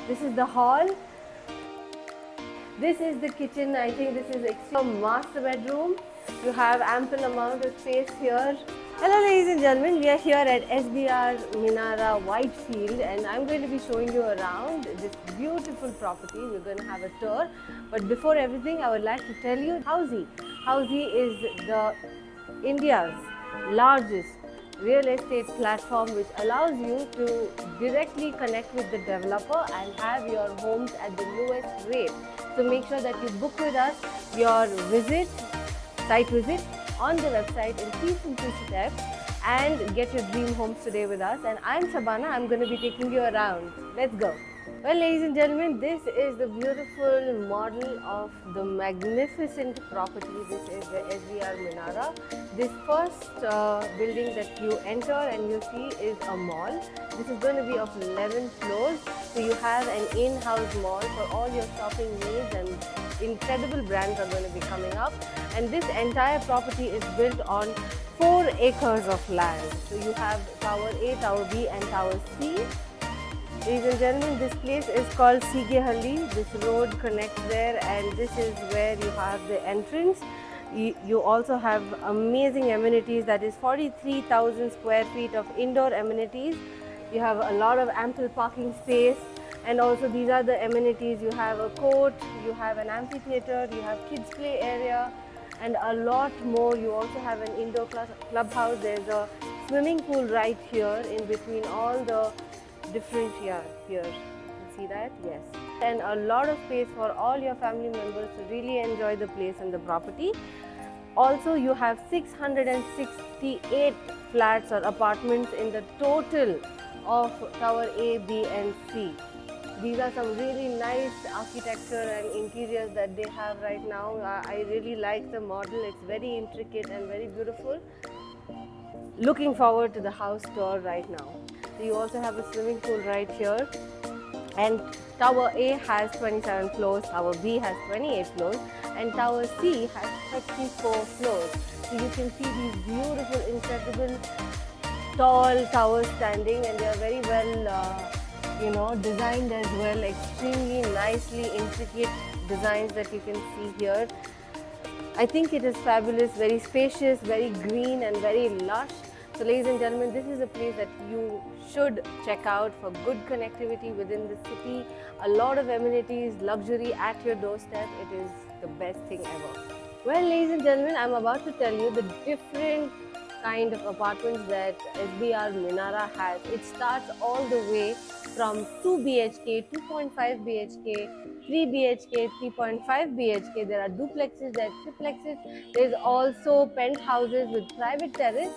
This is the hall. This is the kitchen. I think this is a master bedroom. You have ample amount of space here. Hello ladies and gentlemen, we are here at SBR Minara Whitefield and I'm going to be showing you around this beautiful property. We're going to have a tour. But before everything, I would like to tell you Housey. Housey is the India's largest real estate platform which allows you to directly connect with the developer and have your homes at the lowest rate. So make sure that you book with us your site visit on the website in 3 simple steps and get your dream homes today with us. And I'm Shabana, I'm going to be taking you around. Let's go. Well, ladies and gentlemen, this is the beautiful model of the magnificent property. This is the SBR Minara. This first building that you enter and you see is a mall. This is going to be of 11 floors. So you have an in-house mall for all your shopping needs and incredible brands are going to be coming up. And this entire property is built on 4 acres of land. So you have Tower A, Tower B and Tower C. Ladies and gentlemen, this place is called Sigehalli. This road connects there and this is where you have the entrance. You also have amazing amenities, that is 43,000 square feet of indoor amenities. You have a lot of ample parking space and also these are the amenities. You have a court, you have an amphitheater, you have kids play area and a lot more. You also have an indoor clubhouse. There's a swimming pool right here in between all the different here. You can see that? Yes. And a lot of space for all your family members to really enjoy the place and the property. Also, you have 668 flats or apartments in the total of Tower A, B and C. These are some really nice architecture and interiors that they have right now. I really like the model. It's very intricate and very beautiful. Looking forward to the house tour right now. So you also have a swimming pool right here. And Tower A has 27 floors, Tower B has 28 floors and Tower C has 34 floors. So you can see these beautiful, incredible, tall towers standing and they are very well designed as well. Extremely nicely intricate designs that you can see here. I think it is fabulous, very spacious, very green and very lush. So ladies and gentlemen, this is a place that you should check out for good connectivity within the city. A lot of amenities, luxury at your doorstep. It is the best thing ever. Well, ladies and gentlemen, I'm about to tell you the different kind of apartments that SBR Minara has. It starts all the way from 2 BHK, 2.5 BHK, 3 BHK, 3.5 BHK. There are duplexes, there are triplexes. There's also penthouses with private terrace.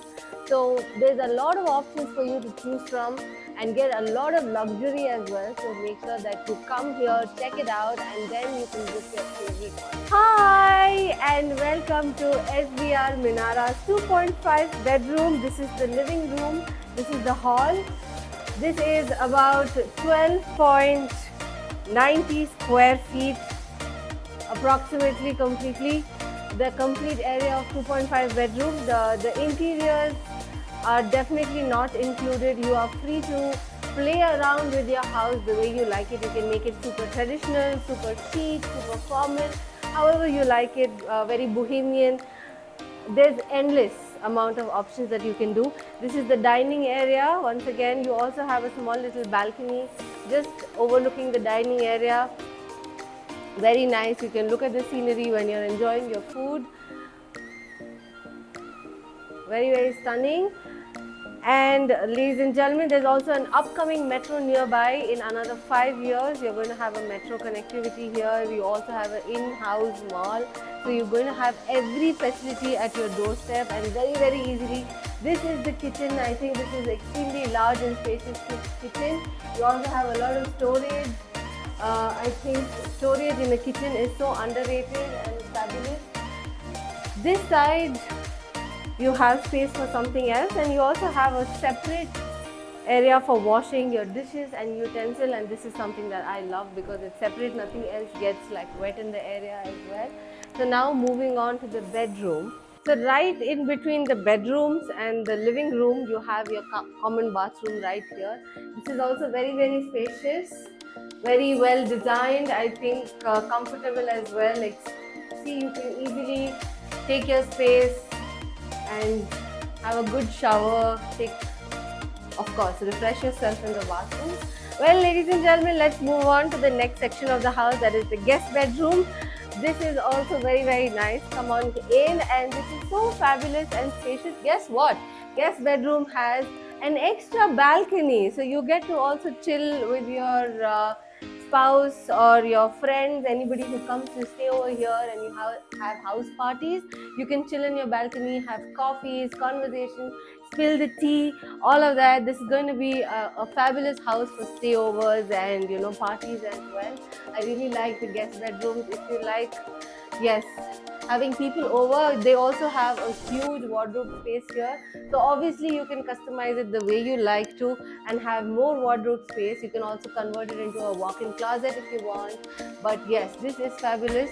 So there's a lot of options for you to choose from and get a lot of luxury as well. So make sure that you come here, check it out and then you can book your favorite one. Hi and welcome to SBR Minara's 2.5 bedroom. This is the living room. This is the hall. This is about 12.90 square feet approximately completely. The complete area of 2.5 bedroom. The interiors are definitely not included. You are free to play around with your house the way you like it. You can make it super traditional, super chic, super formal, however you like it, very bohemian. There's endless amount of options that you can do. This is the dining area. Once again, you also have a small little balcony just overlooking the dining area. Very nice. You can look at the scenery when you're enjoying your food. Very, very stunning. And ladies and gentlemen, there's also an upcoming metro nearby. In another 5 years, you're going to have a metro connectivity here. We also have an in-house mall. So you're going to have every facility at your doorstep and very, very easily. This is the kitchen. I think this is extremely large and spacious kitchen. You also have a lot of storage. I think storage in the kitchen is so underrated and fabulous. This side, you have space for something else and you also have a separate area for washing your dishes and utensil, and this is something that I love because it's separate, nothing else gets like wet in the area as well. So now moving on to the bedroom. So right in between the bedrooms and the living room, you have your common bathroom right here. This is also very, very spacious. very well designed. I think comfortable as well. Like, see, you can easily take your space and have a good shower. Of course, refresh yourself in the bathroom. Well, ladies and gentlemen, let's move on to the next section of the house, that is the guest bedroom. This is also very, very nice. Come on in, and this is so fabulous and spacious. Guess what? Guest bedroom has an extra balcony, so you get to also chill with your spouse or your friends, anybody who comes to stay over here, and you have house parties. You can chill in your balcony, have coffees, conversation, spill the tea, all of that. This is going to be a fabulous house for stayovers and parties as well. I really like the guest bedrooms. If you like, yes, having people over, they also have a huge wardrobe space here. So obviously you can customize it the way you like to and have more wardrobe space. You can also convert it into a walk-in closet if you want. But yes, this is fabulous.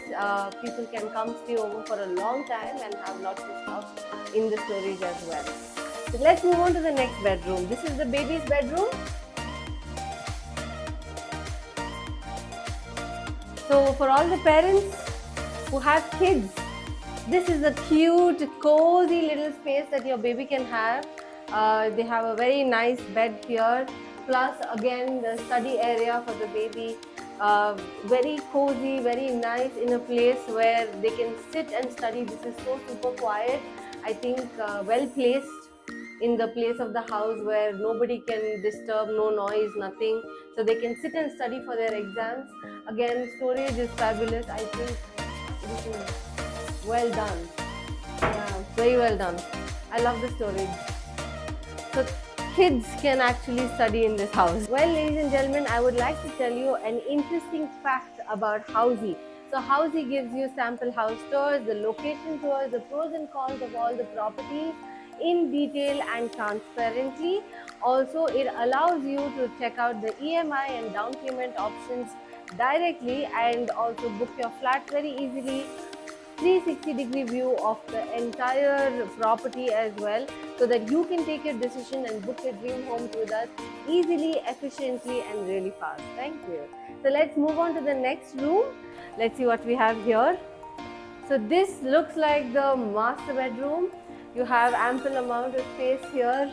People can come stay over for a long time and have lots of stuff in the storage as well. So let's move on to the next bedroom. This is the baby's bedroom. So for all the parents who have kids, this is a cute, cozy little space that your baby can have. They have a very nice bed here. Plus, again, the study area for the baby. Very cozy, very nice, in a place where they can sit and study. This is so super quiet. I think well placed in the place of the house where nobody can disturb, no noise, nothing. So they can sit and study for their exams. Again, storage is fabulous. I think this is well done. Yeah, very well done. I love the storage. So kids can actually study in this house. Well, ladies and gentlemen, I would like to tell you an interesting fact about Housey. So Housey gives you sample house tours, the location tours, the pros and cons of all the properties in detail and transparently. Also, it allows you to check out the EMI and down payment options directly, and also book your flat very easily. 360-degree view of the entire property as well, so that you can take your decision and book your dream homes with us easily, efficiently, and really fast. Thank you. So let's move on to the next room. Let's see what we have here. So this looks like the master bedroom. You have ample amount of space here.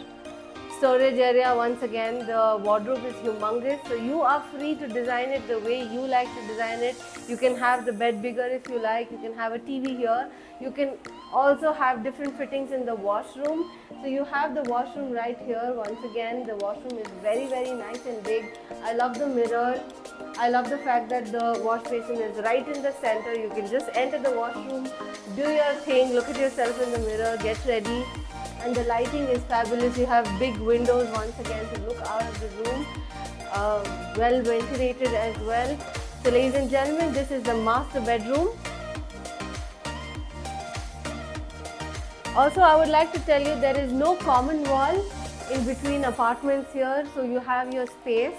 Storage area, once again, the wardrobe is humongous, so you are free to design it the way you like to design it. You can have the bed bigger if you like. You can have a TV here. You can also have different fittings in the washroom. So you have the washroom right here. Once again, the washroom is very, very nice and big. I love the mirror. I love the fact that the wash basin is right in the center. You can just enter the washroom, do your thing, look at yourself in the mirror, get ready. And the lighting is fabulous. You have big windows once again to look out of the room. Well ventilated as well. So ladies and gentlemen, this is the master bedroom. Also, I would like to tell you there is no common wall in between apartments here. So you have your space.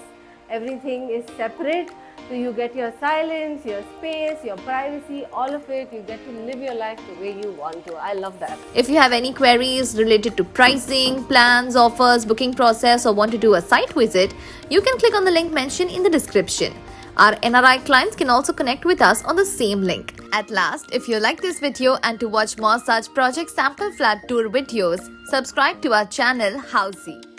Everything is separate. So you get your silence, your space, your privacy, all of it. You get to live your life the way you want to. I love that. If you have any queries related to pricing, plans, offers, booking process, or want to do a site visit, you can click on the link mentioned in the description. Our NRI clients can also connect with us on the same link. At last, if you like this video and to watch more such project sample flat tour videos, subscribe to our channel Housey.